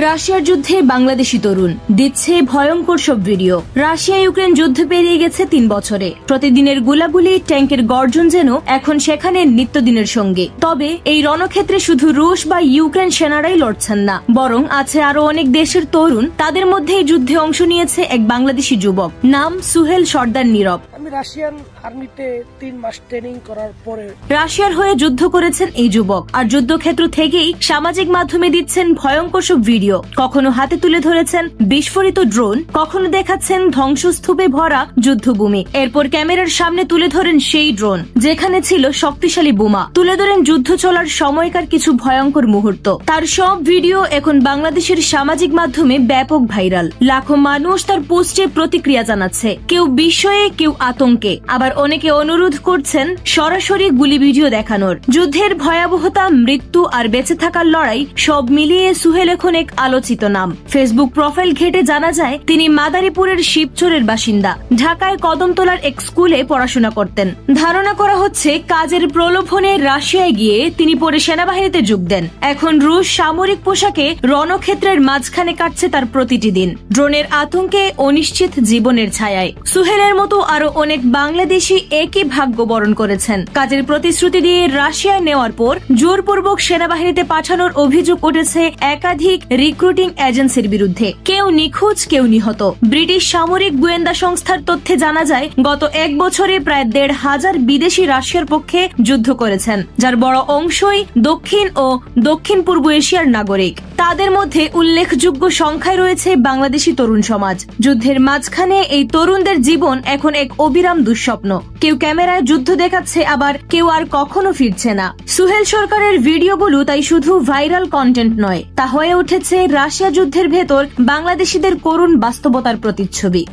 রাশিয়ার যুদ্ধে বাংলাদেশি তরুণ দিচ্ছে ভয়ঙ্কর সব ভিডিও। রাশিয়া ইউক্রেন যুদ্ধ পেরিয়ে গেছে ৩ বছরে। প্রতিদিনের গুলাগুলি, ট্যাঙ্কের গর্জন যেন এখন সেখানে নিত্যদিনের সঙ্গে। তবে এই রণক্ষেত্রে শুধু রুশ বা ইউক্রেন সেনারাই লড়ছেন না, বরং আছে আরো অনেক দেশের তরুণ। তাদের মধ্যে এই যুদ্ধে অংশ নিয়েছে এক বাংলাদেশি যুবক, নাম সুহেল সর্দার নীরব। আমি রাশিয়ান আর্মিতে ৩ মাস ট্রেনিং করার পরে রাশিয়ার হয়ে যুদ্ধ করেছেন এই যুবক, আর যুদ্ধক্ষেত্র থেকেই সামাজিক মাধ্যমে দিচ্ছেন ভয়ঙ্কর সব ভিডিও। কখনো হাতে তুলে ধরেছেন বিস্ফোরিত ড্রোন, কখনো দেখাচ্ছেন ধ্বংসস্তূপে ভরা যুদ্ধভূমি। এরপর ক্যামেরার সামনে তুলে ধরেন সেই ড্রোন যেখানে ছিল শক্তিশালী বোমা। তুলে ধরেন যুদ্ধ চলার সময়কার কিছু ভয়ঙ্কর মুহূর্ত। তার সব ভিডিও এখন বাংলাদেশের সামাজিক মাধ্যমে ব্যাপক ভাইরাল। লাখো মানুষ তার পোস্টে প্রতিক্রিয়া জানাচ্ছে, কেউ বিস্ময়ে, কেউ আতঙ্কে, আবার অনেকে অনুরোধ করছেন সরাসরি গুলি ভিডিও দেখানোর। যুদ্ধের ভয়াবহতা, মৃত্যু আর বেঁচে থাকার লড়াই সব মিলিয়ে সুহেল এখন এক আলোচিত নাম। ফেসবুক প্রোফাইল ঘেটে জানা যায় তিনি মাদারীপুরের শিবচরের বাসিন্দা। ঢাকায় কদমতলার এক স্কুলে পড়াশোনা করতেন। ধারণা করা হচ্ছে কাজের প্রলোভনে রাশিয়ায় গিয়ে তিনি পরে সেনাবাহিনীতে যোগ দেন। এখন রুশ সামরিক পোশাকে রণক্ষেত্রের মাঝখানে কাটছে তার প্রতিটি দিন, ড্রোনের আতঙ্কে, অনিশ্চিত জীবনের ছায়ায়। সুহেলের মতো আরো অনেক বাংলাদেশি একই ভাগ্য বরণ করেছেন। কাজের প্রতিশ্রুতি দিয়ে রাশিয়ায় নেওয়ার পর জোরপূর্বক সেনাবাহিনীতে পাঠানোর অভিযোগ উঠেছে একাধিক রিক্রুটিং এজেন্সির বিরুদ্ধে। কেউ নিখোঁজ, কেউ নিহত। ব্রিটিশ সামরিক গোয়েন্দা সংস্থার তথ্যে জানা যায় গত ১ বছরে প্রায় ১৫০০ বিদেশি রাশিয়ার পক্ষে যুদ্ধ করেছেন, যার বড় অংশই দক্ষিণ ও দক্ষিণ পূর্ব এশিয়ার নাগরিক। তাদের মধ্যে উল্লেখযোগ্য সংখ্যায় রয়েছে বাংলাদেশি তরুণ সমাজ। যুদ্ধের মাঝখানে এই তরুণদের জীবন এখন এক অবিরাম দুঃস্বপ্ন। কেউ ক্যামেরায় যুদ্ধ দেখাচ্ছে, আবার কেউ আর কখনো ফিরছে না। সুহেল সরকারের ভিডিওগুলো তাই শুধু ভাইরাল কন্টেন্ট নয়, তা হয়ে উঠেছে রাশিয়া যুদ্ধের ভেতর বাংলাদেশিদের করুণ বাস্তবতার প্রতিচ্ছবি।